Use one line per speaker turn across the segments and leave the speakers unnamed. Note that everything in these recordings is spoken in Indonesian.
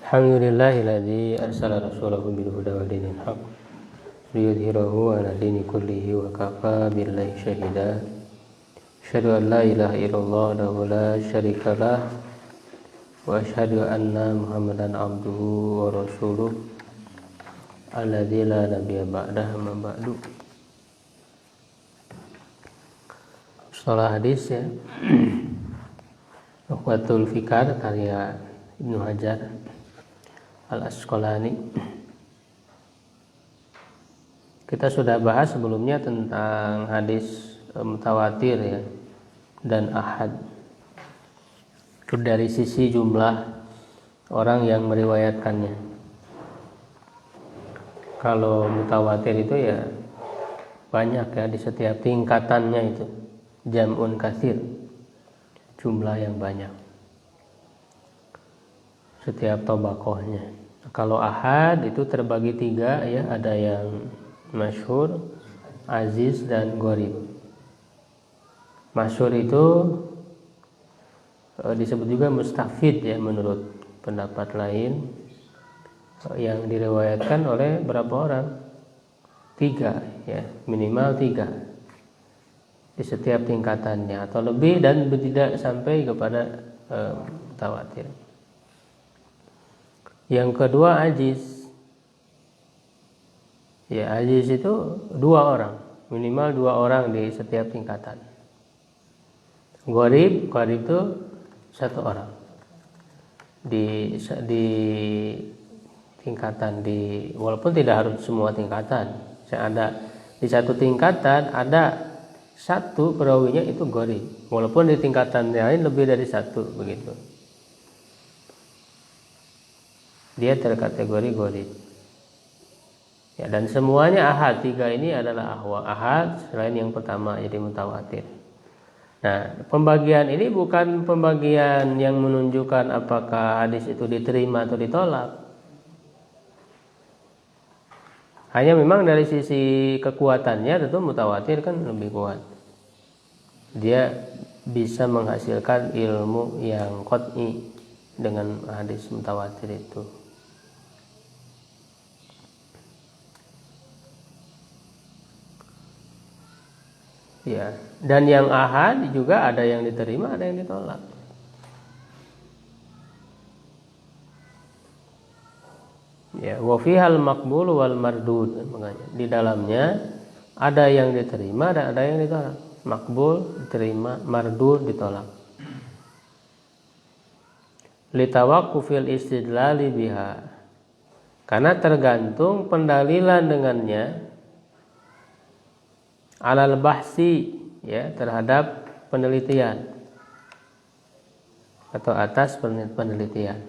Alhamdulillahilladzi arsala rasulahu bil huda wa dinil haq liyudhhirahu 'ala dini kullihi wa kafa billahi syahida. Asyhadu an la ilaha illallah wa la syarikalah wa asyhadu anna Muhammadan abduhu wa rasuluh alladzi la nabiyya ba'dahu ma ba'du. Salah hadis ya. Nukhbatul Fikar karya Ibnu Hajar Al-Asqalani. Kita sudah bahas sebelumnya tentang hadis mutawatir ya dan ahad. Itu dari sisi jumlah orang yang meriwayatkannya. Kalau mutawatir itu ya banyak ya, di setiap tingkatannya itu jam'un katsir, jumlah yang banyak setiap tobakohnya. Kalau ahad itu terbagi tiga ya, ada yang masyhur, aziz, dan gharib. Masyhur itu disebut juga mustafid ya menurut pendapat lain, yang diriwayatkan oleh berapa orang? Tiga ya, minimal tiga di setiap tingkatannya, atau lebih dan tidak sampai kepada mutawatir. Yang kedua aziz. Ya, aziz itu dua orang, minimal dua orang di setiap tingkatan. Gharib itu satu orang di tingkatan, walaupun tidak harus semua tingkatan. Ada di satu tingkatan ada satu perawinya itu gharib, walaupun di tingkatan lain lebih dari satu begitu. Dia terkategori gharib. Ya, dan semuanya ahad. Tiga ini adalah ahad selain yang pertama jadi mutawatir. Nah, pembagian ini bukan pembagian yang menunjukkan apakah hadis itu diterima atau ditolak. Hanya memang dari sisi kekuatannya tentu mutawatir kan lebih kuat. Dia bisa menghasilkan ilmu yang qat'i dengan hadis mutawatir itu. Ya, dan yang ahad juga ada yang diterima, ada yang ditolak. Ya, wa fihal maqbul wal mardud, makanya di dalamnya ada yang diterima dan ada yang ditolak. Maqbul diterima, mardud ditolak. Litawaqqufil istidlali biha, karena tergantung pendalilan dengannya, alal bahsi ya, terhadap penelitian atau atas penelitian.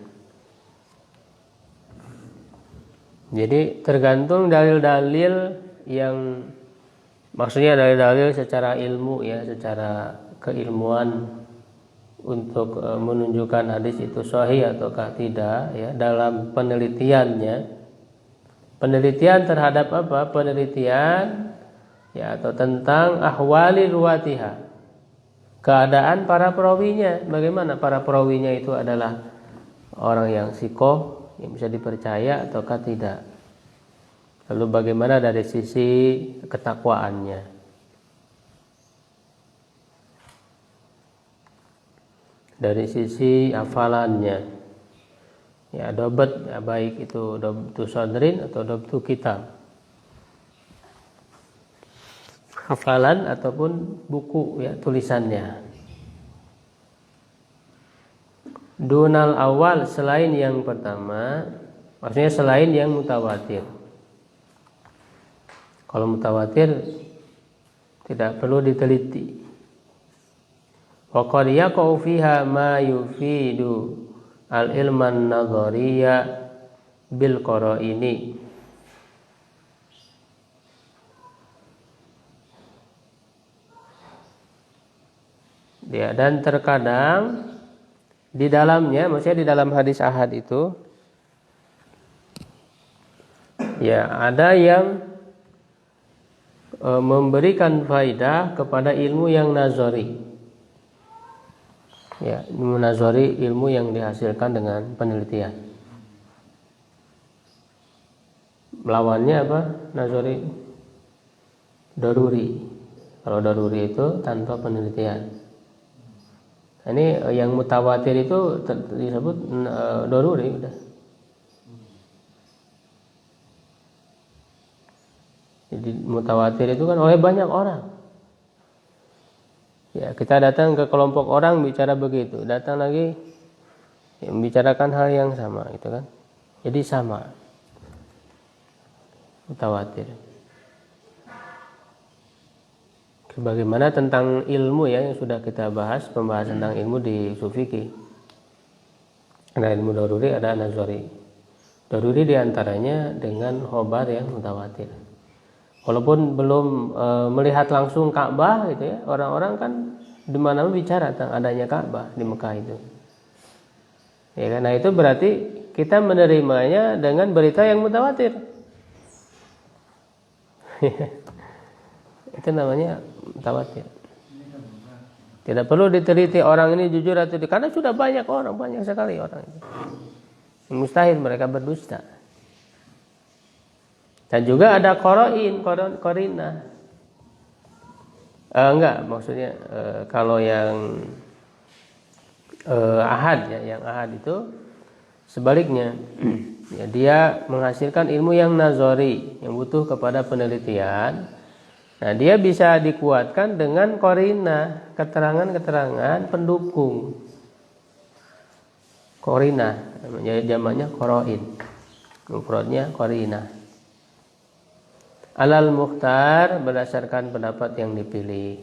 Jadi tergantung dalil-dalil yang, maksudnya dalil-dalil secara ilmu ya, secara keilmuan untuk menunjukkan hadis itu sahih ataukah tidak ya, dalam penelitiannya. Penelitian terhadap apa? Penelitian ya, atau tentang ahwali ruwatiha, keadaan para perawinya. Bagaimana para perawinya itu adalah orang yang sikoh, yang bisa dipercaya ataukah tidak. Lalu bagaimana dari sisi ketakwaannya, dari sisi hafalannya ya, dobat ya, baik itu dobtu sadrin atau dobtu kitab, hafalan ataupun buku ya, tulisannya. Dunal awal, selain yang pertama, maksudnya selain yang mutawatir. Kalau mutawatir tidak perlu diteliti. Wa qad yaqau fiha ma yufidu al-ilman nadhariyya bil qara'ini. Ya, dan terkadang di dalamnya, maksudnya di dalam hadis ahad itu ya, ada yang memberikan faidah kepada ilmu yang nazari. Ya, munazari ilmu yang dihasilkan dengan penelitian. Lawannya apa? Nazari daruri. Kalau daruri itu tanpa penelitian. Ini yang mutawatir itu disebut daruri udah. Jadi mutawatir itu kan oleh banyak orang. Ya, kita datang ke kelompok orang bicara begitu, datang lagi ya, membicarakan hal yang sama, gitu kan? Jadi sama, mutawatir. Bagaimana tentang ilmu ya yang sudah kita bahas, pembahasan tentang ilmu di ushul fikih. Ada ilmu daruri, ada nazari. Daruri diantaranya dengan khobar yang mutawatir. Walaupun belum melihat langsung Ka'bah gitu ya, orang-orang kan di mana bicara tentang adanya Ka'bah di Mekah itu. Ya kan? Nah, itu berarti kita menerimanya dengan berita yang mutawatir. Itu namanya mutawatir. Tidak perlu diteliti orang ini jujur atau tidak, karena sudah banyak orang, banyak sekali orang itu. Mustahil mereka berdusta. Dan juga ada korina. Enggak, maksudnya kalau yang ahad ya, yang ahad itu sebaliknya. Ya, dia menghasilkan ilmu yang nazari, yang butuh kepada penelitian. Nah, dia bisa dikuatkan dengan korina, keterangan-keterangan pendukung. Korina, jamaknya koroin, mufradnya korina. Alal mukhtar, berdasarkan pendapat yang dipilih.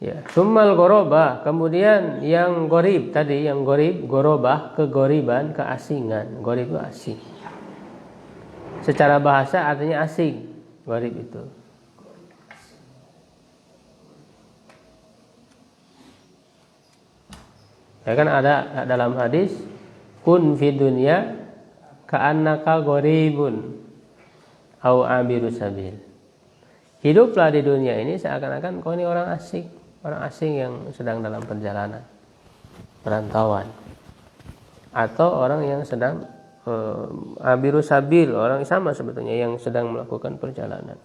Ya, summal gorobah, kemudian yang gorib tadi, yang gorib, gorobah, kegoriban, keasingan. Gorib itu asing. Secara bahasa artinya asing, gorib itu. Ya kan ada dalam hadis, kun fi dunya ka'annaka gharibun au abiru sabil. Hiduplah di dunia ini seakan-akan kau ini orang asing yang sedang dalam perjalanan, perantauan, atau orang yang sedang abiru sabil, orang sama sebetulnya yang sedang melakukan perjalanan.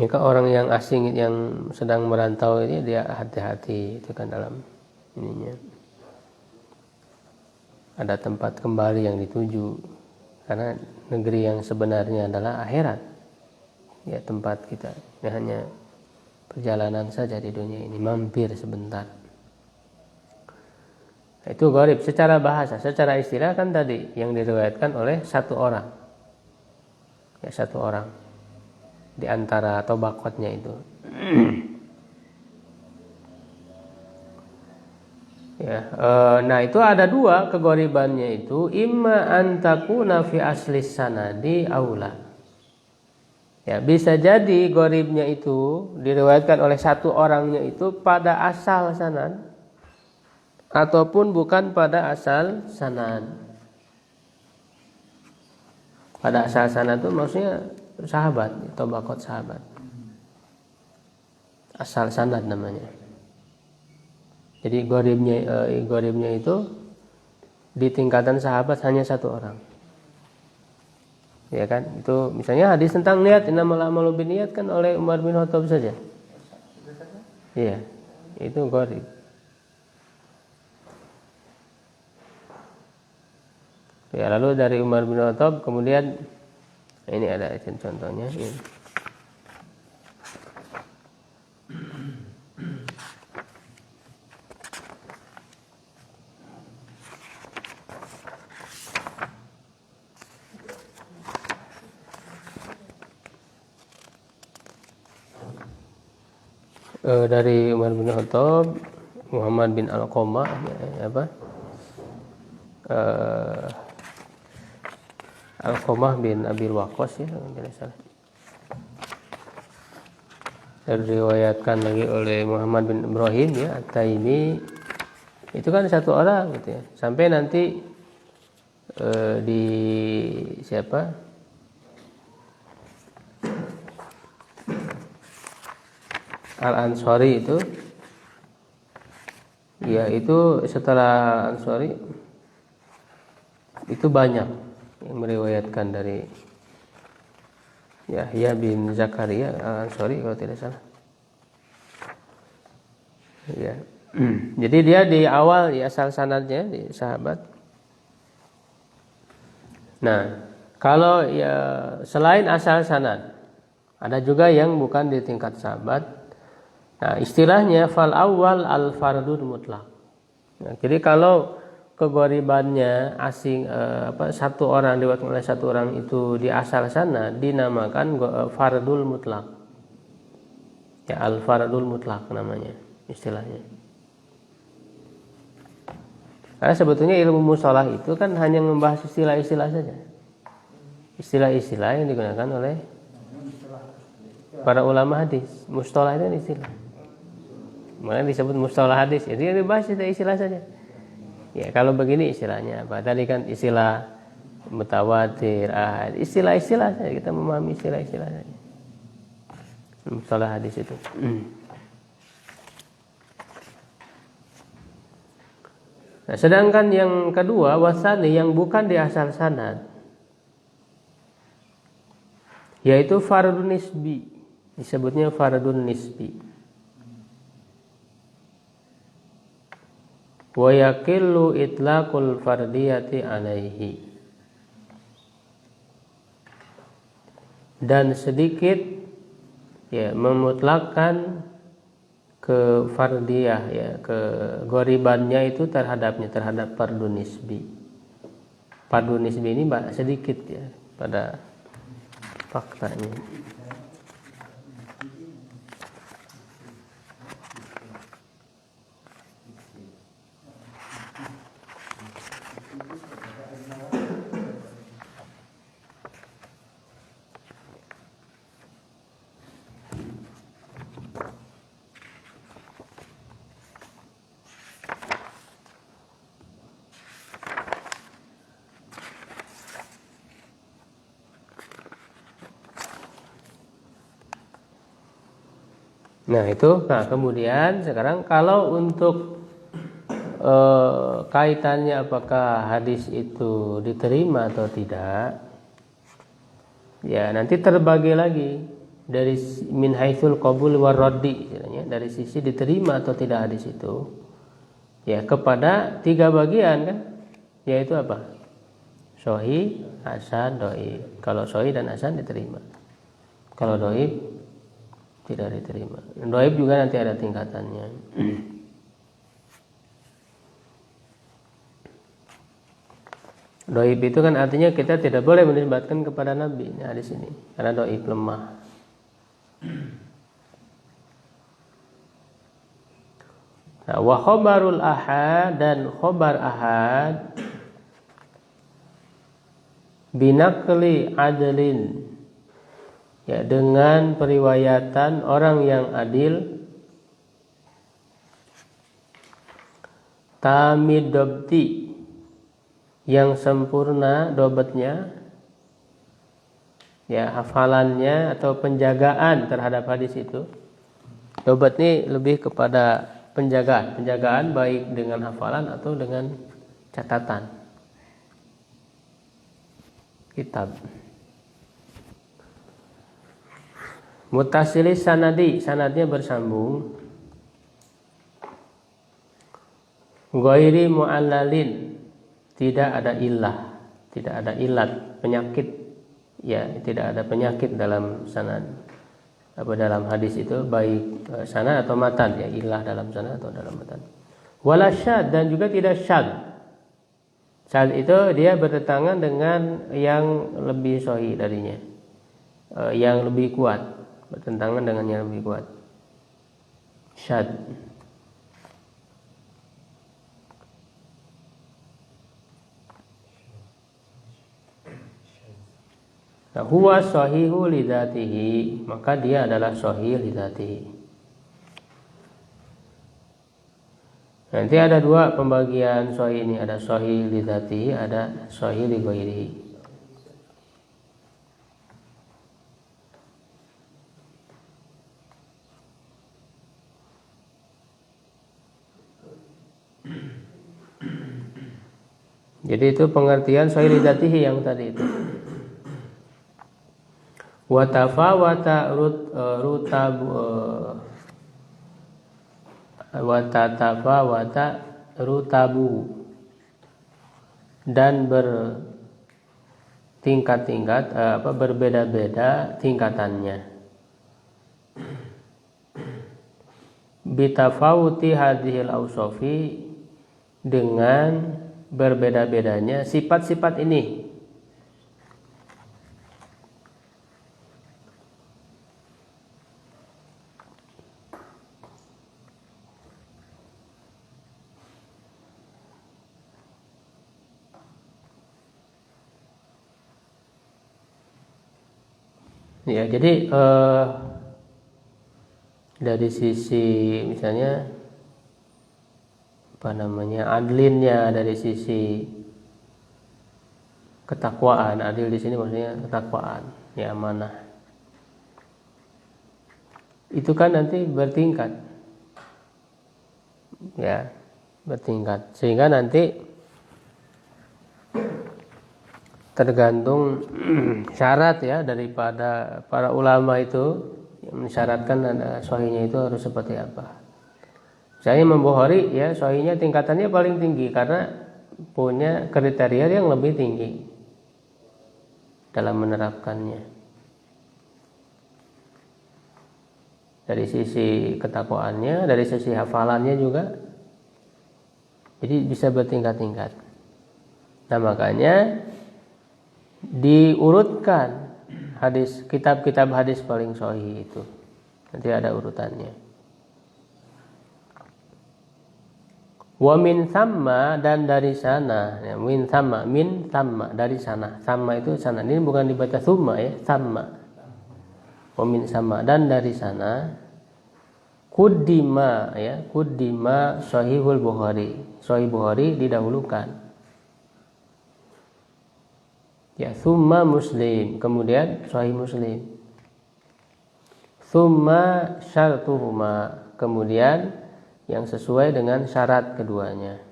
Jika orang yang asing yang sedang merantau ini dia hati-hati itu kan dalam ininya. Ada tempat kembali yang dituju, karena negeri yang sebenarnya adalah akhirat. Ya, tempat kita ini hanya perjalanan saja di dunia ini, mampir sebentar. Itu gharib secara bahasa, secara istilah kan tadi yang diriwayatkan oleh satu orang. Ya, satu orang di antara atau bakotnya itu. Ya, nah itu ada dua kegoribannya itu, imma antakuna fi asli sanadi aula. Ya, bisa jadi goribnya itu diriwayatkan oleh satu orangnya itu pada asal sanad, ataupun bukan pada asal sanad. Pada asal sanad itu maksudnya sahabat atau bakot sahabat. Asal sanad namanya. Jadi goribnya itu di tingkatan sahabat hanya satu orang. Ya kan? Itu misalnya hadis tentang niat, innamal a'malu binniyat kan oleh Umar bin Khattab saja. Iya, itu gorib. Ya, lalu dari Umar bin Khattab kemudian ini ada contohnya ini. Dari Umar bin Khattab, Muhammad bin Alqamah, Alqamah bin Abil Waqqas ya, tidak salah. Diriwayatkan lagi oleh Muhammad bin Ibrahim ya, At-Taimi. Itu kan satu orang gitu ya. Sampai nanti di siapa? Al-Ansari itu, ya itu setelah Al-Ansari itu banyak yang meriwayatkan dari Yahya bin Zakaria Al-Ansari kalau tidak salah. Ya. Jadi dia di awal di asal sanadnya di sahabat. Nah, kalau ya selain asal sanad, ada juga yang bukan di tingkat sahabat. Nah, istilahnya fal awal al fardun mutlak. Nah, jadi kalau kegoribannya asing satu orang diwakili oleh satu orang itu di asal sana dinamakan fardul mutlak. Ya, al fardul mutlak namanya istilahnya. Karena sebetulnya ilmu mustalah itu kan hanya membahas istilah-istilah saja. Istilah-istilah yang digunakan oleh para ulama hadis. Mustalah itu istilah. Makanya disebut mustalah hadis. Jadi yang dibahas istilah saja. Ya, kalau begini istilahnya apa? Tadi kan istilah mutawatir, istilah-istilah saja, kita memahami istilah-istilah saja. Mustalah hadis itu. Nah, sedangkan yang kedua wasani yang bukan di asal sanad, yaitu fardun nisbi, disebutnya fardun nisbi. Wa yaqillu itlaqul fardiyati alaihi, dan sedikit ya memutlakkan ke fardiyah, ya ke goribannya itu terhadap fardun nisbi. Fardun nisbi ini sedikit ya pada faktanya. Nah kemudian sekarang kalau untuk kaitannya apakah hadis itu diterima atau tidak, ya nanti terbagi lagi dari min haitsul qabul war raddi, dari sisi diterima atau tidak hadis itu, ya kepada 3 bagian kan, yaitu apa? Sahih, hasan, dhaif. Kalau sahih dan hasan diterima. Kalau dhaif tidak diterima. Dhaif juga nanti ada tingkatannya. Dhaif itu kan artinya kita tidak boleh menisbatkan kepada Nabi. Nah, di sini karena dhaif lemah. Nah, wa khabarul ahad dan khabar ahad binaqli adlin, ya dengan periwayatan orang yang adil, tamid dobti, yang sempurna dobatnya, ya hafalannya atau penjagaan terhadap hadis itu. Dobat ini lebih kepada penjagaan baik dengan hafalan atau dengan catatan kitab. Muttasilis sanadi, sanadnya bersambung. Ghairi mu'allalin, tidak ada illah, tidak ada ilat, penyakit, ya tidak ada penyakit dalam sanad, dalam hadis itu, baik sanad atau matan, ya illah dalam sanad atau dalam matan. Wala syad, dan juga tidak syad. Syad itu dia bertentangan dengan yang lebih sahih darinya, yang lebih kuat, bertentangan dengan yang lebih kuat. Syad. Nah, huwa sahihu lidzatihi, maka dia adalah sahih lidzatihi. Nanti ada 2 pembagian sahih ini, ada sahih lidzatihi, ada sahih li ghairihi. Jadi itu pengertian sahih lidzatihi yang tadi itu. Wa tafawata rutabu dan bertingkat-tingkat berbeda-beda tingkatannya. Bitafawuti hadhil ausofi, dengan berbeda-bedanya sifat-sifat ini. Ya, jadi dari sisi misalnya adlinnya, dari sisi ketakwaan, adil di sini maksudnya ketakwaan, ya amanah. Itu kan nanti bertingkat, ya bertingkat, sehingga nanti tergantung syarat ya daripada para ulama itu yang mensyaratkan sahihnya itu harus seperti apa. Misalnya Imam Bukhari ya sahihnya tingkatannya paling tinggi karena punya kriteria yang lebih tinggi dalam menerapkannya. Dari sisi ketakwaannya, dari sisi hafalannya juga. Jadi bisa bertingkat-tingkat. Nah, makanya diurutkan kitab-kitab hadis paling sahih itu. Nanti ada urutannya. Wa min thamma, dan dari sana ya, min thamma dari sana. Thamma itu sana. Ini bukan dibaca thumma ya, thamma. Wa min thamma, dan dari sana kuddima sahihul Bukhari. Sahih Bukhari didahulukan. Ya, thumma Muslim, kemudian sahih Muslim. Thumma syartuhuma, kemudian yang sesuai dengan syarat keduanya.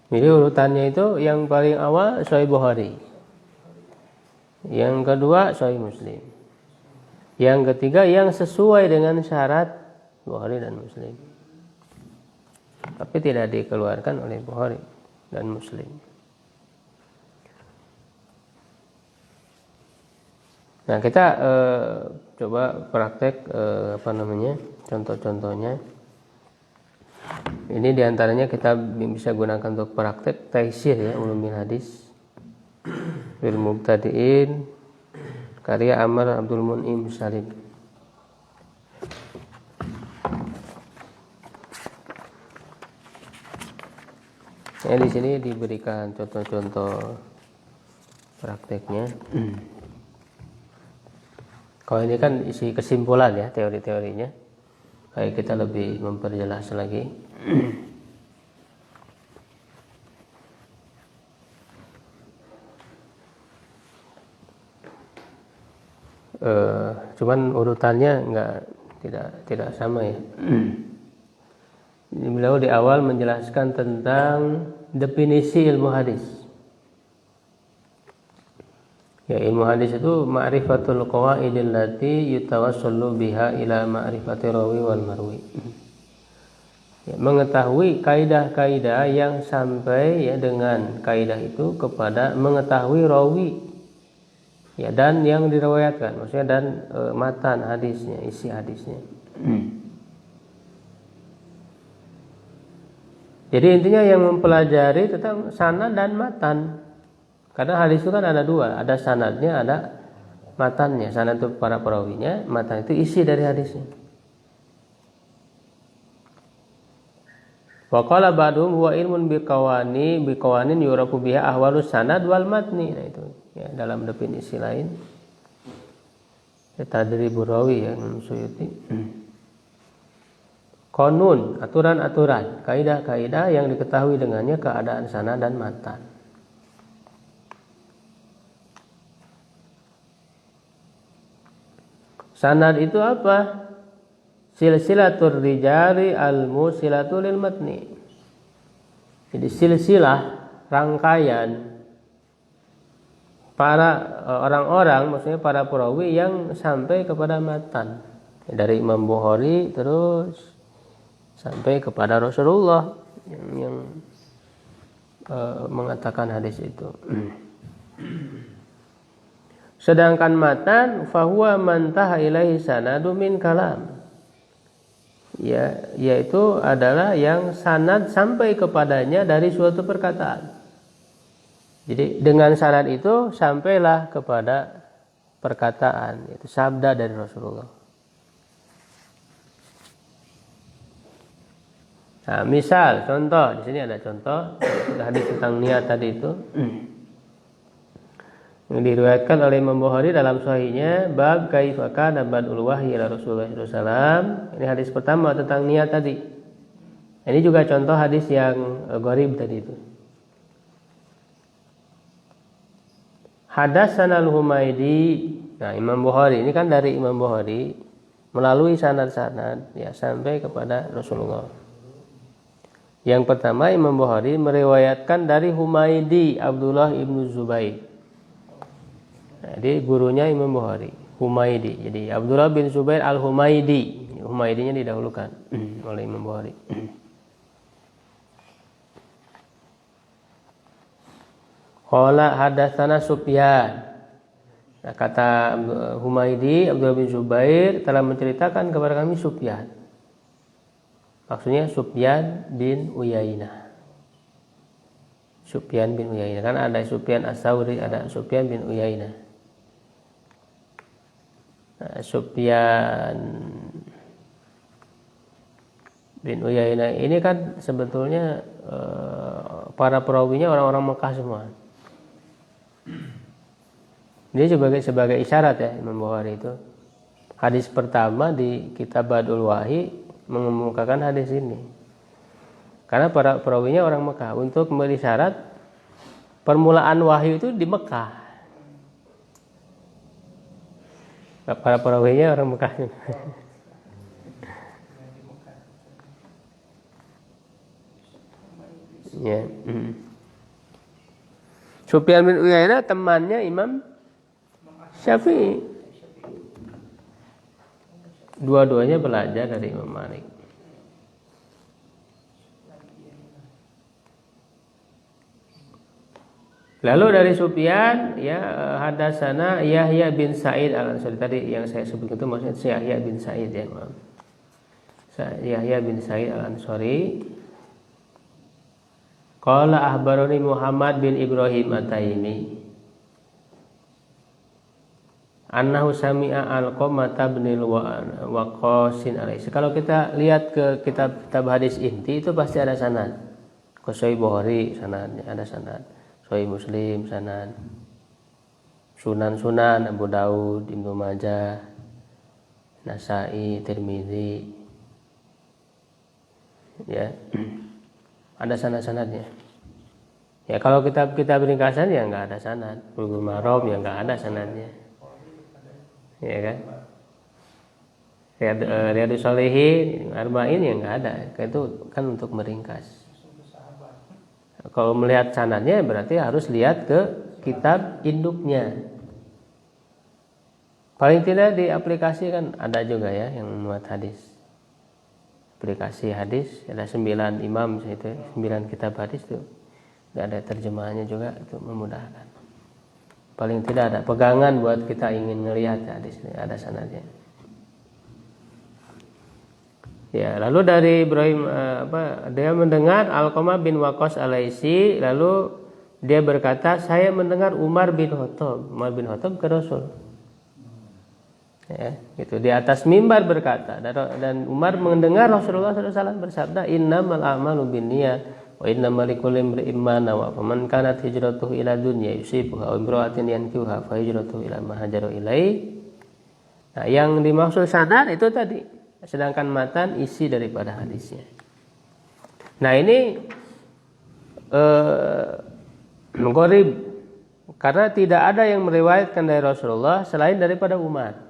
Jadi urutannya itu yang paling awal Sahih Bukhari, yang kedua Sahih Muslim, yang ketiga yang sesuai dengan syarat Bukhari dan Muslim, tapi tidak dikeluarkan oleh Bukhari dan Muslim. Nah, kita coba praktek contoh-contohnya. Ini diantaranya kita bisa gunakan untuk praktek taisir ya, ulumul hadis bil mubtadiin, karya Amr Abdul Mun'im Salim. Ya, di sini diberikan contoh-contoh prakteknya. Kalau ini kan isi kesimpulan ya, teori-teorinya. Kayak kita lebih memperjelas lagi. Cuman urutannya tidak sama ya. Beliau di awal menjelaskan tentang definisi ilmu hadis. Ya, ilmu hadis itu ma'rifatul qawaidil lati yutawassalu biha ila ma'rifati rawi wal marwi. Ya, mengetahui kaidah-kaidah yang sampai ya dengan kaidah itu kepada mengetahui rawi ya, dan yang diriwayatkan, maksudnya dan matan hadisnya, isi hadisnya. Jadi intinya yang mempelajari tentang sanad dan matan. Karena hadis itu kan ada dua, ada sanadnya, ada matannya. Sanad itu para perawinya, matan itu isi dari hadisnya. Wa qala ba'dhum huwa ilmun biqawanin yurafu biha ahwalus sanad wal matni. Nah itu ya, dalam definisi lain. Tadribur rawi ya, Suyuti. Qanun, aturan-aturan, kaidah-kaidah yang diketahui dengannya keadaan sanad dan matan. Sanad itu apa? Silsilatur rijali al-musilatu lil matni. Jadi silsilah, rangkaian para orang-orang, maksudnya para perawi yang sampai kepada matan. Dari Imam Bukhari terus sampai kepada Rasulullah yang mengatakan hadis itu. Sedangkan matan fahuwa mantaha ilaihi sanadu min kalam. Ya, yaitu adalah yang sanad sampai kepadanya dari suatu perkataan. Jadi dengan sanad itu sampailah kepada perkataan, yaitu sabda dari Rasulullah. Nah, misal contoh, di sini ada contoh hadis tentang niat tadi itu. Yang diriwayatkan oleh Imam Bukhari dalam sahihnya bab kaifa kana badul wahyi ila Rasulullah SAW. Ini hadis pertama tentang niat tadi. Ini juga contoh hadis yang gharib tadi itu. Hadatsana al-Humaidi. Nah, Imam Bukhari ini kan dari Imam Bukhari melalui sanad-sanad ya sampai kepada Rasulullah. Yang pertama Imam Bukhari meriwayatkan dari Humaidi Abdullah ibnu Zubair. Jadi gurunya Imam Bukhari, Humaidi. Jadi Abdullah bin Zubair al-Humaidi. Humaidinya didahulukan oleh Imam Bukhari. Qala hadatsana Sufyan. Nah, kata Humaidi, Abdullah bin Zubair telah menceritakan kepada kami Sufyan. Maksudnya Sufyan bin Uyainah. Sufyan bin Uyainah. Kan ada Sufyan As-Tsauri, ada Sufyan bin Uyainah. Nah, Sufyan bin Uyainah ini kan sebetulnya para perawinya orang-orang Mekah semua. Ini sebagai isyarat ya Imam Bukhari itu. Hadis pertama di kitab Badul Wahyi mengemukakan hadis ini. Karena para perawinya orang Mekah, untuk memberi syarat permulaan wahyu itu di Mekah. Para perawinya orang Mekah. Ya. Sufyan bin Uyainah temannya Imam Syafi'i. Dua-duanya belajar dari Imam Malik. Lalu dari Sufyan ya hadatsana Yahya bin Sa'id al-Ansari, tadi yang saya sebut itu maksudnya Yahya bin Sa'id ya, maaf. Yahya bin Sa'id al-Ansari. Qala ahbarani Muhammad bin Ibrahim At-Taimi annahu sami'a Alqamah bin Waqqas alaihi. Kalau kita lihat ke kitab hadis inti itu pasti ada sanad. Sahih Bukhari sanadnya ada sanad, Sahih Muslim sanad, Sunan Abu Daud, Ibnu Majah, Nasa'i, Tirmizi. Ya. Ada sanad-sanadnya. Ya kalau kitab ringkasan ya enggak ada sanad. Bulughul Maram ya enggak ada sanadnya. Ya kan? Riyadhus Shalihin, Arba'in ya enggak ada. Itu kan untuk meringkas. Kalau melihat sanadnya berarti harus lihat ke kitab induknya. Paling tidak di aplikasi kan ada juga ya yang memuat hadis. Aplikasi hadis ada 9 imam itu, 9 kitab hadis itu. Ada terjemahannya juga, itu memudahkan. Paling tidak ada pegangan buat kita ingin melihat hadis ini, ada sanadnya. Ya, lalu dari Ibrahim dia mendengar Alqamah bin Waqqas Al-Laitsi, lalu dia berkata, saya mendengar Umar bin Khattab ke Rasul. Ya, gitu di atas mimbar berkata, dan Umar mendengar Rasulullah SAW bersabda, innamal a'malu binniyat wa innamal likulli imri'in ma nawa faman kanat hijratuhu ila dunya yusibuha aw imra'atin yankihuha fa hijratuhu ila ma hajara ilaihi. Nah, yang dimaksud sanad itu tadi sedangkan matan isi daripada hadisnya. Nah ini gharib karena tidak ada yang meriwayatkan dari Rasulullah selain daripada Umar.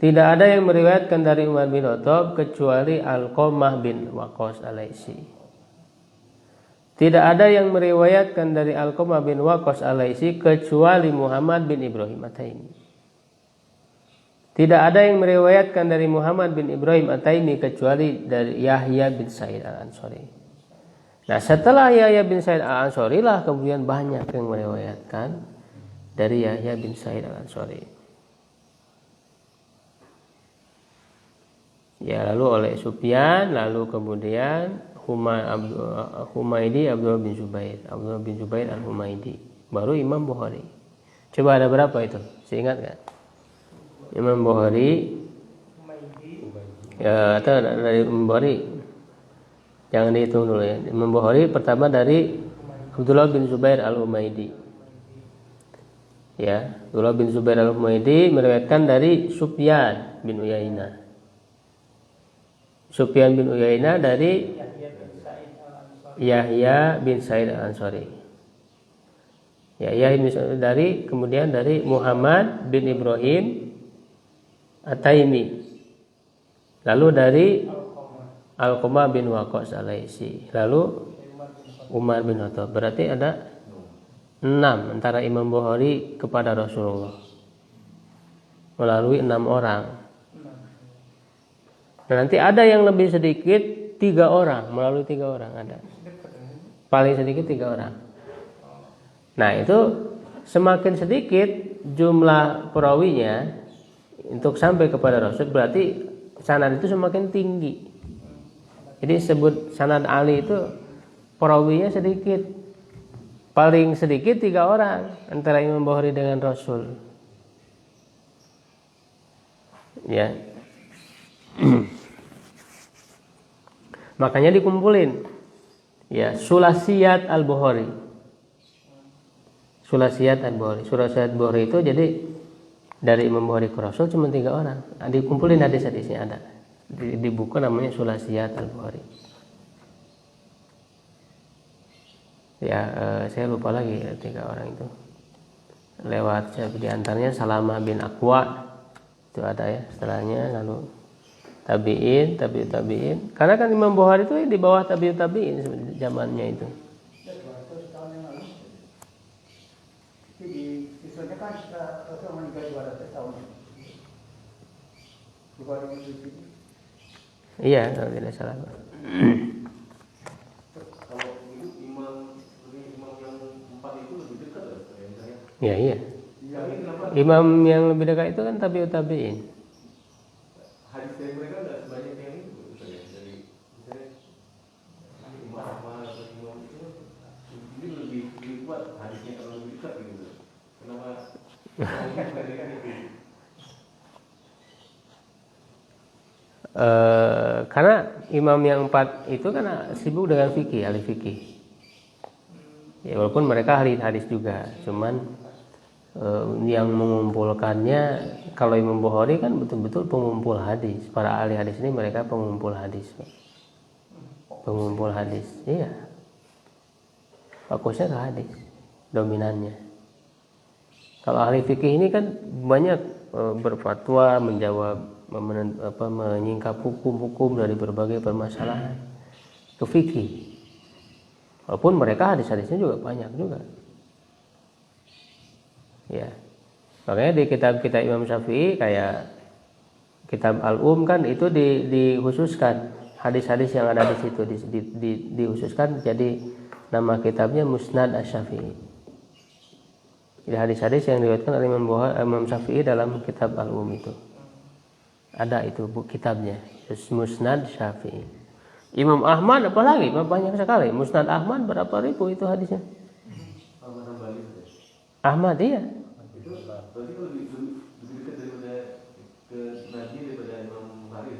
Tidak ada yang meriwayatkan dari Umar bin Khattab kecuali Alqamah bin Waqqas Al-Laitsi. Tidak ada yang meriwayatkan dari Alqamah bin Waqqas Al-Laitsi kecuali Muhammad bin Ibrahim At-Taimi. Tidak ada yang meriwayatkan dari Muhammad bin Ibrahim At-Taimi kecuali dari Yahya bin Sa'id Al-Ansari. Nah, setelah Yahya bin Sa'id Al-Ansari lah kemudian banyak yang meriwayatkan dari Yahya bin Sa'id Al-Ansari. Ya, lalu oleh Sufyan, lalu kemudian Humaidi Abdullah bin Zubair Al-Humaidi, baru Imam Bukhari. Coba ada berapa itu? Saya ingat kan? Imam Bukhari ya, atau dari Imam Bukhari jangan dihitung dulu ya. Imam Bukhari pertama dari Abdullah bin Zubair Al-Humaidi. Ya, Abdullah bin Zubair Al-Humaidi meriwayatkan dari Sufyan bin Uyainah. Sufyan bin Uyainah dari Yahya bin Sa'id Al-Ansari. Yahya bin Sa'id dari kemudian dari Muhammad bin Ibrahim At-Taimi. Lalu dari Alqamah bin Waqqas Al-Laitsi. Lalu Umar bin Khattab. Berarti ada 6 antara Imam Bukhari kepada Rasulullah. Melalui 6 orang. Nah, nanti ada yang lebih sedikit 3 orang, melalui 3 orang ada. Paling sedikit 3 orang. Nah, itu semakin sedikit jumlah perawinya untuk sampai kepada Rasul, berarti sanad itu semakin tinggi. Jadi sebut sanad Ali itu perawinya sedikit. Paling sedikit 3 orang antara Imam Bukhari dengan Rasul. Ya. Makanya dikumpulin ya Sulasiyat Al-Bukhari. Sulasiyat Al-Bukhari itu jadi dari Imam Bukhari ke Rasul cuma 3 orang. Dikumpulin hadis-hadisnya ada di buku namanya Sulasiyat Al-Bukhari. Ya, saya lupa lagi 3 orang itu. Lewat di antaranya Salamah bin Aqwa itu ada ya, setelahnya lalu tabi'in. Karena kan Imam Bukhari itu di bawah tabi'in zamannya itu. Iya, kalau tidak salah.
Kalau itu imam yang 4 itu lebih dekat ya?
Ya, iya. Imam yang lebih dekat itu kan tabi'in.
Hadis dari mereka nggak sebanyak yang itu, misalnya dari misalnya Imam Ahmad atau Imam itu ini lebih kuat hadisnya kalau lebih dekat gitu. Kenapa?
Karena imam yang 4 itu kan sibuk dengan fikih, ahli fikih. Ya, walaupun mereka ahli hadis juga, cuman yang mengumpulkannya kalau Imam Bukhari kan betul-betul pengumpul hadis. Para ahli hadis ini mereka pengumpul hadis. Iya. Fokusnya ke hadis dominannya. Kalau ahli fikih ini kan banyak berfatwa, menjawab, menyingkap hukum-hukum dari berbagai permasalahan ke fikih. Walaupun mereka hadis-hadisnya juga banyak juga. Ya, makanya di kitab-kitab Imam Syafi'i kayak kitab Al-Um kan itu dikhususkan hadis-hadis yang ada di situ dikhususkan jadi nama kitabnya Musnad Asy-Syafi'i. Jadi hadis-hadis yang diriwayatkan oleh Imam Syafi'i dalam kitab Al-Um itu ada itu kitabnya Musnad Syafi'i. Imam Ahmad apalagi banyak sekali. Musnad Ahmad berapa ribu itu hadisnya? Ahmad iya.
Itu berarti lebih dekat daripada ke Nabi daripada Imam Bukhari.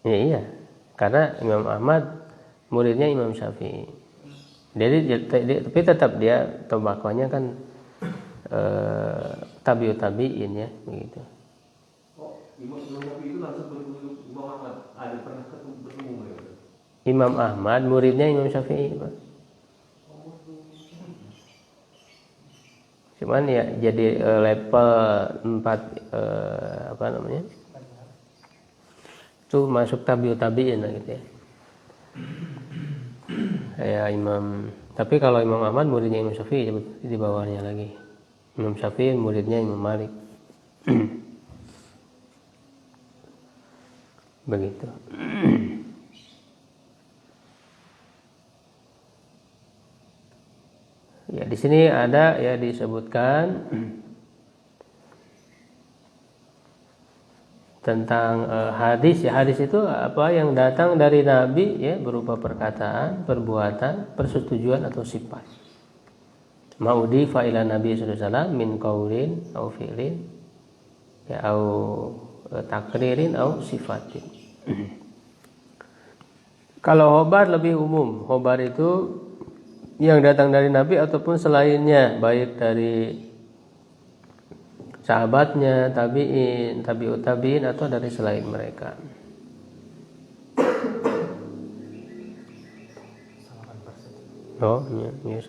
Ya, iya. Karena Imam Ahmad muridnya Imam Syafi'i. Tapi tetap dia tobakohnya kan tabi'in ya begitu.
Imam Syafi'i itu langsung bertemu Imam Ahmad. Ada pernah bertemu mereka?
Imam Ahmad muridnya Imam Syafi'i, Pak. Cuman ya jadi level 4 apa namanya? Itu masuk tabi'in lah gitu ya. Kayak Imam, tapi kalau Imam Ahmad muridnya Imam Syafi'i di bawahnya lagi. Imam Syafi'i muridnya Imam Malik. Begitu. Ya, di sini ada ya disebutkan tentang hadis. Ya, hadis itu apa yang datang dari Nabi ya, berupa perkataan, perbuatan, persetujuan atau sifat. Ma'udi ila Nabi sallallahu alaihi wasallam min qaulin au fi'lin ya au takririn au sifatin. Kalau khobar lebih umum. Khobar itu yang datang dari Nabi ataupun selainnya, baik dari sahabatnya, tabi'in, tabi'ut tabi'in atau dari selain mereka. Oh, iya.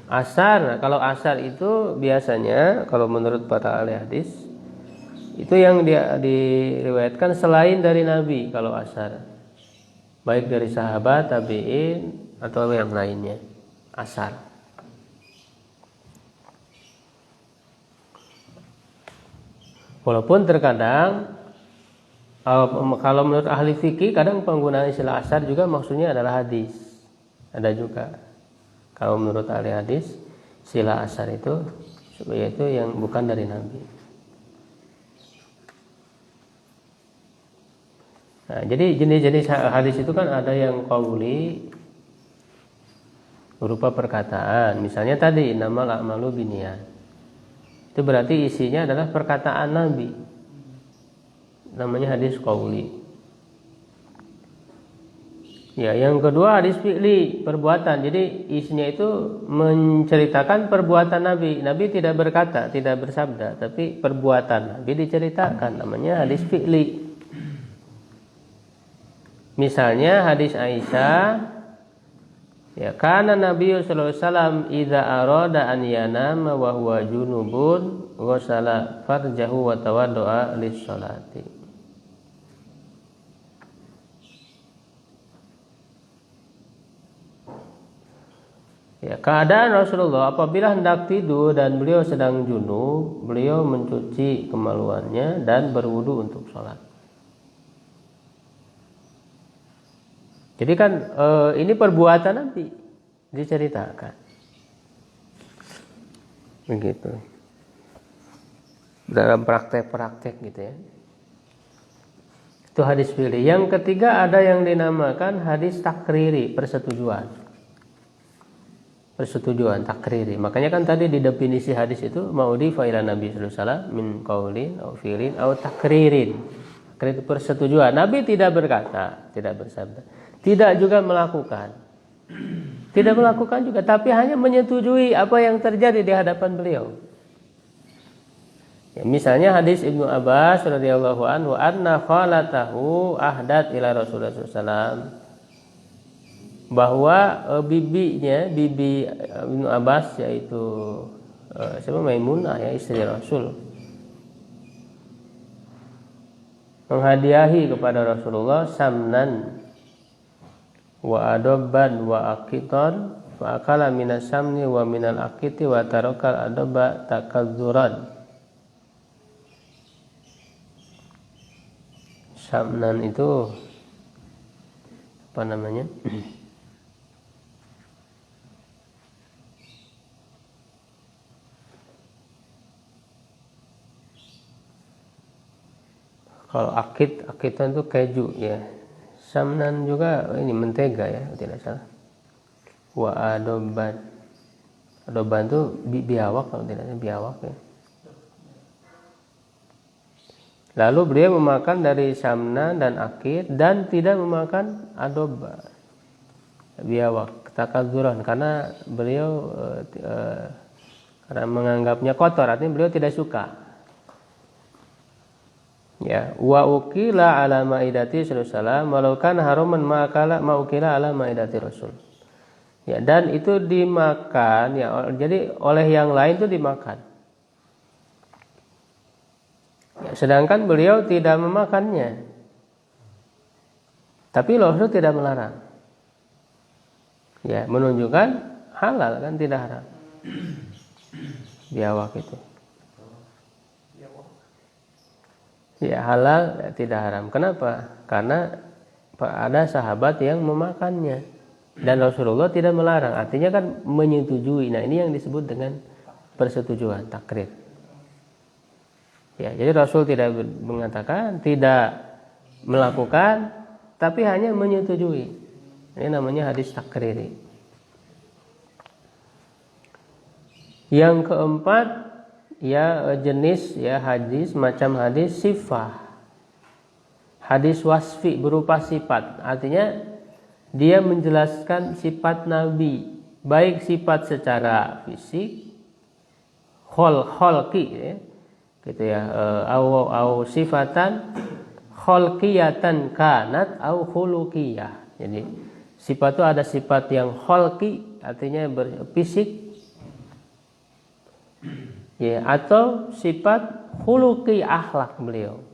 Asar, kalau asar itu biasanya kalau menurut para ahli hadis itu yang diriwayatkan selain dari Nabi kalau asar. Baik dari sahabat, tabi'in atau yang lainnya. Asar. Walaupun terkadang kalau menurut ahli fikih kadang penggunaan istilah asar juga maksudnya adalah hadis. Ada juga. Kalau menurut ahli hadis istilah asar itu yaitu yang bukan dari Nabi. Nah, jadi jenis-jenis hadis itu kan ada yang qauli berupa perkataan. Misalnya tadi innamal a'malu binniyat. Itu berarti isinya adalah perkataan Nabi. Namanya hadis qauli. Ya, yang kedua hadis fi'li, perbuatan. Jadi isinya itu menceritakan perbuatan Nabi. Nabi tidak berkata, tidak bersabda, tapi perbuatan Nabi diceritakan. Namanya hadis fi'li. Misalnya hadis Aisyah, ya kana Nabi sallallahu alaihi wasallam idza arada an yanama wa huwa junubun ghasala farjahu wa tawaddoa lis-sholati. Ya, keadaan Rasulullah apabila hendak tidur dan beliau sedang junub, beliau mencuci kemaluannya dan berwudu untuk sholat. Jadi kan ini perbuatan Nabi diceritakan. Begitu. Dalam praktek-praktek gitu ya. Itu hadis fi'li. Yang ketiga ada yang dinamakan hadis takriri, persetujuan. Persetujuan takriri. Makanya kan tadi di definisi hadis itu ma'udi ila Nabi sallallahu alaihi wasallam min qaulin au fi'lin au takririn. Persetujuan. Nabi tidak berkata, tidak bersabda. Tidak juga melakukan. Tidak melakukan juga, tapi hanya menyetujui apa yang terjadi di hadapan beliau. Ya, misalnya hadis Ibnu Abbas radhiyallahu anhu anna khalatahu ahdat ila Rasulullah SAW, bahwa bibi Ibnu Abbas yaitu siapa Maimunah ya, istri Rasul, menghadiahi kepada Rasulullah samnan wa adobban wa aqitan fa akala minas samni wa minal aqiti wa tarakal adobba takadzuran. Samnan itu apa namanya? Kalau akitan itu keju ya. Samnan juga ini mentega ya, tidak salah. Wa adoban. Adoban itu biawak kalau tidak salah, biawak ya. Lalu beliau memakan dari samnan dan akid dan tidak memakan adoba, biawak, takadzuran, karena beliau karena menganggapnya kotor, artinya beliau tidak suka. Ya, wa ukila ala maidati sallallahu walau kana haraman ma'akala ma'ukila ala maidati Rasul. Ya, dan itu dimakan ya, jadi oleh yang lain itu dimakan. Ya, sedangkan beliau tidak memakannya. Tapi Rasul tidak melarang. Ya, menunjukkan halal kan, tidak haram. Biawak itu. Ya, halal ya, tidak haram. Kenapa? Karena ada sahabat yang memakannya. Dan Rasulullah tidak melarang, artinya kan menyetujui. Nah, ini yang disebut dengan persetujuan, takrir. Ya, jadi Rasul tidak mengatakan, tidak melakukan, tapi hanya menyetujui. Ini namanya hadis takriri. Yang keempat, ya jenis ya hadis macam hadis sifah. Hadis wasfi berupa sifat, artinya dia menjelaskan sifat Nabi, baik sifat secara fisik, kholqi ya, gitu ya, au sifatan kholqiyatan kanat au khuluqiyah. Jadi sifat itu ada sifat yang kholqi, artinya fisik, ya, atau sifat khuluqi, akhlak beliau.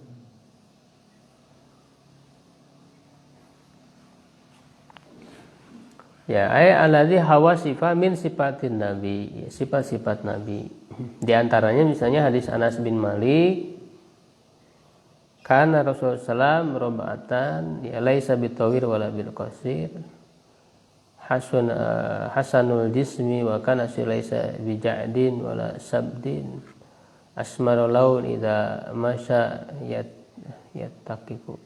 Ya, alladzi hawa sifat min sifatin Nabi, sifat-sifat Nabi. Di antaranya misalnya hadis Anas bin Malik, kana Rasulullah sallam robatan ya laisa bitawir wala bil qasir. Hasanul jismi wa kana laisa bija'din wala sabdin. Asmarul laun idza masya yattaqifu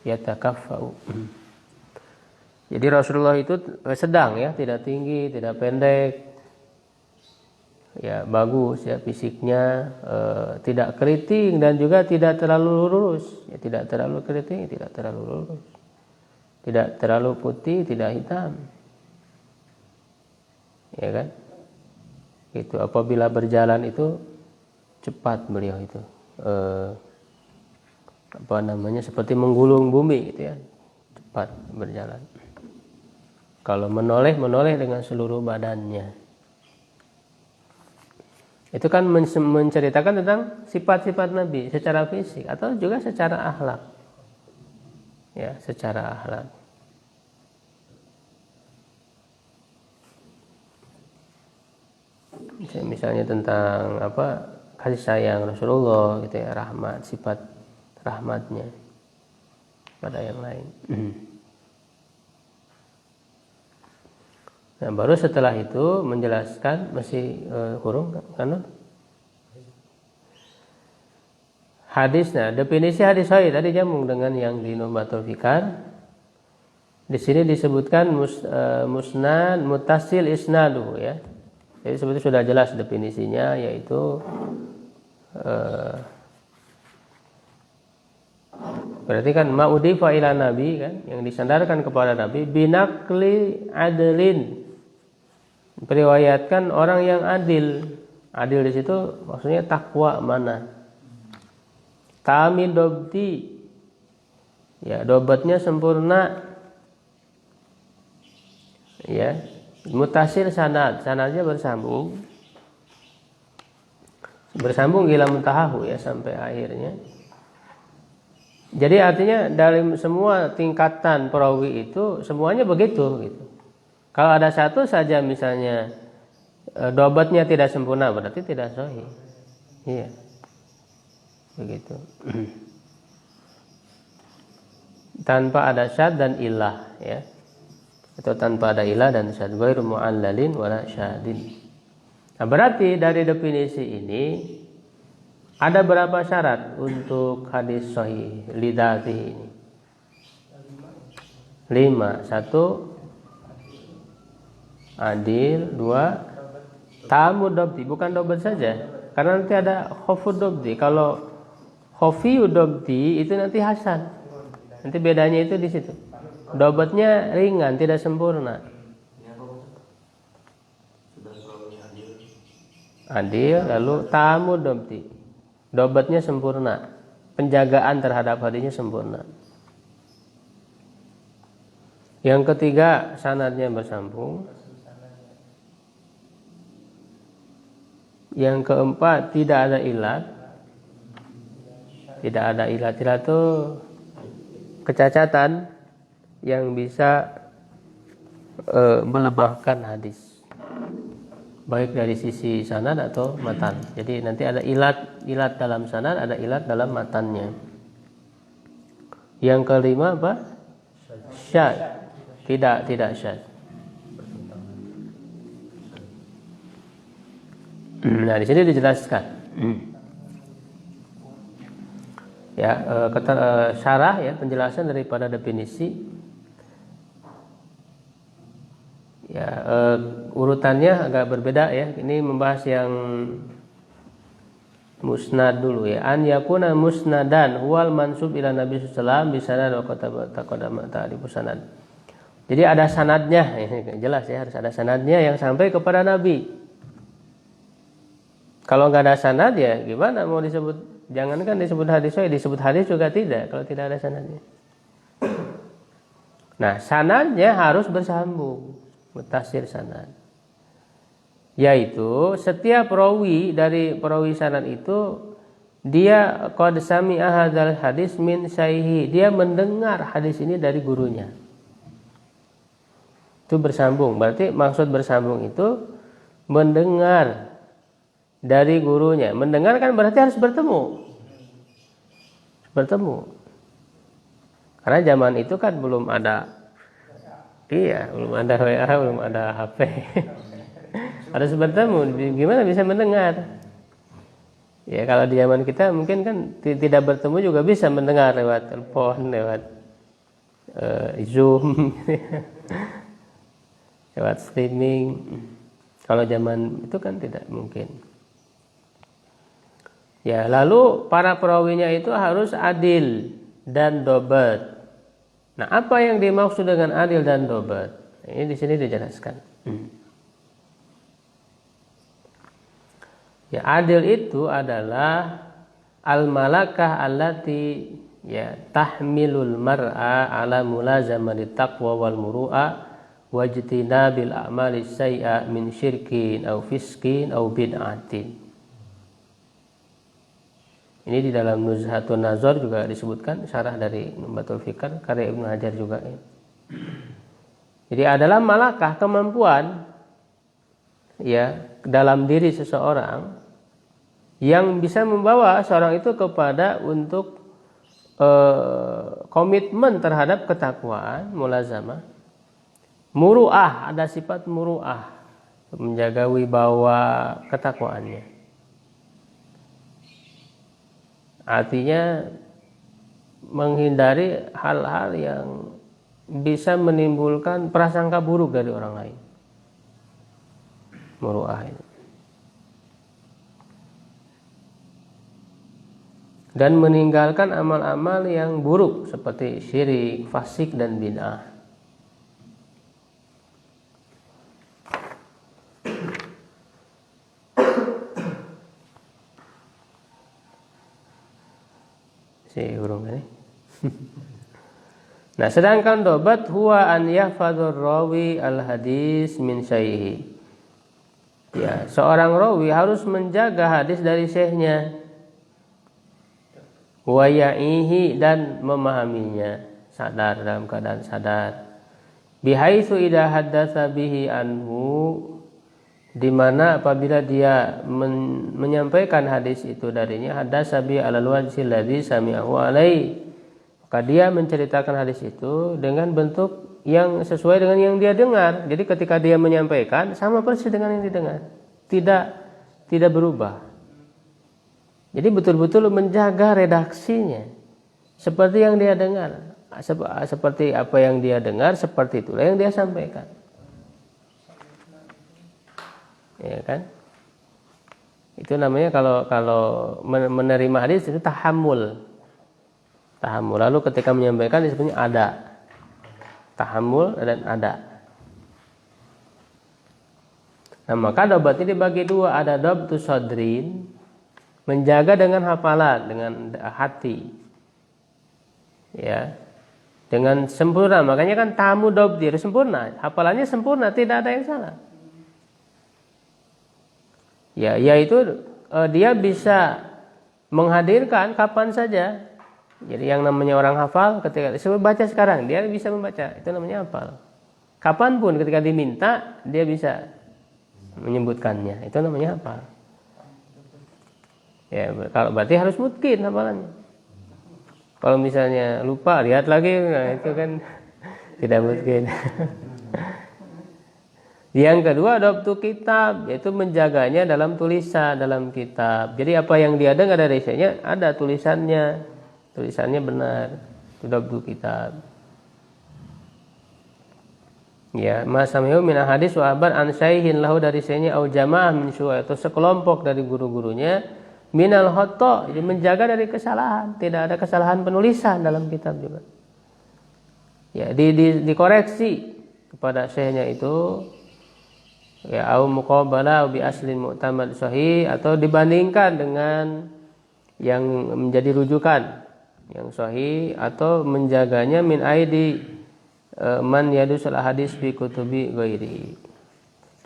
yatakaffau. Jadi Rasulullah itu sedang ya, tidak tinggi, tidak pendek, ya bagus ya fisiknya, tidak keriting dan juga tidak terlalu lurus, ya tidak terlalu keriting, tidak terlalu lurus, tidak terlalu putih, tidak hitam, ya kan? Itu apabila berjalan itu cepat beliau itu, apa namanya, seperti menggulung bumi gitu ya, cepat berjalan. Kalau menoleh dengan seluruh badannya. Itu kan menceritakan tentang sifat-sifat Nabi secara fisik atau juga secara akhlak. Ya, secara akhlak. Misalnya tentang apa, kasih sayang Rasulullah gitu ya, rahmat, sifat rahmatnya pada yang lain. Nah, baru setelah itu menjelaskan, masih kurung kan? Hadis. Nah, definisi hadis sahih tadi nyambung dengan yang di Nubatul Fikar. Di sini disebutkan musnad muttasil isnadu ya. Jadi sebetulnya sudah jelas definisinya, yaitu berarti kan ma'udifa ila nabi kan, yang disandarkan kepada Nabi, binakli adlin, periwayatkan orang yang adil. Adil di situ maksudnya takwa mana. Tami dobti, ya dobatnya sempurna. Ya, mutasil sanad, sanadnya bersambung ila muntahahu ya, sampai akhirnya. Jadi artinya dalam semua tingkatan perawi itu semuanya begitu gitu. Kalau ada satu saja misalnya dobatnya tidak sempurna, berarti tidak sahih. Iya. Begitu. Tanpa ada syad dan ilah ya. Atau tanpa ada ilah dan syad, ghairu mu'allalin wala syadin. Nah, berarti dari definisi ini ada berapa syarat untuk hadis sahih lidati ini? 5. 1 adil, 2 tamud dobti, bukan dobat saja, karena nanti ada khofud dobti. Kalau khofiyu dobti itu nanti hasan, nanti bedanya itu di situ. Dobatnya ringan, tidak sempurna. Adil, lalu tamud dobti, dobatnya sempurna. penjagaan terhadap hadisnya sempurna. Yang ketiga, sanadnya bersambung. Yang keempat, tidak ada ilat. Tidak ada ilat. Ilat itu kecacatan yang bisa melemahkan hadis, baik dari sisi sanad atau matan. Jadi nanti ada ilat dalam sanad, ada ilat dalam matannya. Yang kelima apa? Syadz. Tidak syadz. Nah, di sini dijelaskan. Ya, syarah ya, penjelasan daripada definisi. Ya, urutannya agak berbeda ya. Ini membahas yang musnad dulu ya. An yakuna musnadan huwal mansub ila Nabi sallallahu alaihi wasallam bisanad wa taqaddama ta'rifu sanad. Jadi ada sanadnya, jelas ya, harus ada sanadnya yang sampai kepada Nabi. Kalau nggak ada sanad ya gimana mau disebut? Jangankan disebut hadis, disebut hadis juga tidak kalau tidak ada sanadnya. Nah, sanadnya harus bersambung, muttasil sanad. Yaitu setiap rawi dari perawi sanad itu dia qad sami'a hadzal hadis min syaihi, dia mendengar hadis ini dari gurunya. Itu bersambung. Berarti maksud bersambung itu mendengar dari gurunya. Mendengar kan berarti harus bertemu. Karena zaman itu kan belum ada, belum ada WA, belum ada HP. Harus bertemu. Gimana bisa mendengar? Ya kalau di zaman kita mungkin kan tidak bertemu juga bisa mendengar lewat telepon, lewat Zoom, lewat streaming. Kalau zaman itu kan tidak mungkin. Ya, lalu para perawinya itu harus adil dan dobat. Nah, apa yang dimaksud dengan adil dan dobat? Ini di sini dijelaskan. Ya, adil itu adalah al-malakah allati ya tahmilul mar'a ala mulazamati taqwa wal muru'a wajtinabil a'mali sayyi'ah min syirkin aw fiskin aw bid'atin. Ini di dalam Nuzhatun Nazar juga disebutkan, syarah dari Numbatul Fikr karya Ibnu Hajar juga. Jadi adalah malakah, kemampuan ya dalam diri seseorang yang bisa membawa seorang itu kepada untuk komitmen terhadap ketakwaan, mulazamah. Muru'ah, ada sifat muru'ah, menjaga wibawa ketakwaannya. Artinya menghindari hal-hal yang bisa menimbulkan prasangka buruk dari orang lain. Muru'ah ini. Dan meninggalkan amal-amal yang buruk seperti syirik, fasik dan bid'ah. Nah, sedangkan dobat huwa an yahfadzur rawi al hadis min syaihi. Ya, seorang rawi harus menjaga hadis dari syekhnya. Wa ya'ihi, dan memahaminya, sadar, dalam keadaan sadar. Bihaitsu idza haddatsa bihi anhu, di mana apabila dia menyampaikan hadis itu darinya, haddatsa bi alal wajhi alladzi sami'ahu alai, maka dia menceritakan hadis itu dengan bentuk yang sesuai dengan yang dia dengar. Jadi ketika dia menyampaikan sama persis dengan yang didengar, tidak berubah. Jadi betul-betul menjaga redaksinya seperti yang dia dengar, seperti apa yang dia dengar, seperti itulah yang dia sampaikan. Ya kan? Itu namanya kalau menerima hadis itu tahammul. Lalu ketika menyampaikan disebutnya ada. Tahammul dan ada. Nah, maka dobat ini dibagi dua, ada dobtu sodrin, menjaga dengan hafalan, dengan hati, ya, dengan sempurna. Makanya kan tamu dobdir sempurna, hafalannya sempurna, tidak ada yang salah. Ya, yaitu dia bisa menghadirkan kapan saja. Jadi yang namanya orang hafal ketika disebut baca sekarang, dia bisa membaca, itu namanya hafal. Kapanpun ketika diminta, dia bisa menyebutkannya, itu namanya hafal. Ya, kalau berarti harus mungkin hafalannya. Kalau misalnya lupa, lihat lagi, nah itu kan tidak mungkin. Yang kedua, adoptu kitab, yaitu menjaganya dalam tulisan dalam kitab. Jadi apa yang dia dengar dari saya ada tulisannya benar. Itu adoptu kitab. Ya, masamiu min hadis wa abar an syaihin lahu dari sayyinya au jamaah min syu'a, atau sekelompok dari guru-gurunya minal khata', jadi menjaga dari kesalahan, tidak ada kesalahan penulisan dalam kitab juga. Ya, dikoreksi kepada syekhnya itu, ya, au muqabala bi aslin mu'tamad sahih, atau dibandingkan dengan yang menjadi rujukan yang sahih, atau menjaganya min aidi man yadusul hadis bi kutubi ghairi,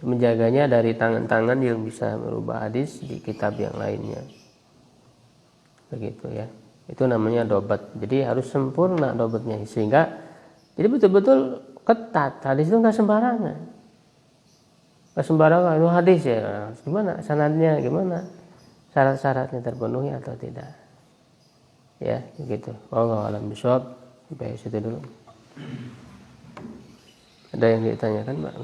menjaganya dari tangan-tangan yang bisa merubah hadis di kitab yang lainnya. Begitu ya. Itu namanya dobat. Jadi harus sempurna dobatnya, sehingga jadi betul-betul ketat. Hadis itu enggak sembarangan. Enggak sembarangan itu hadis ya. Gimana sanadnya, gimana? Syarat-syaratnya terpenuhi atau tidak. Ya, begitu. Wallahu a'lam bishawab. Sampai situ dulu. Ada yang ditanyakan, Pak?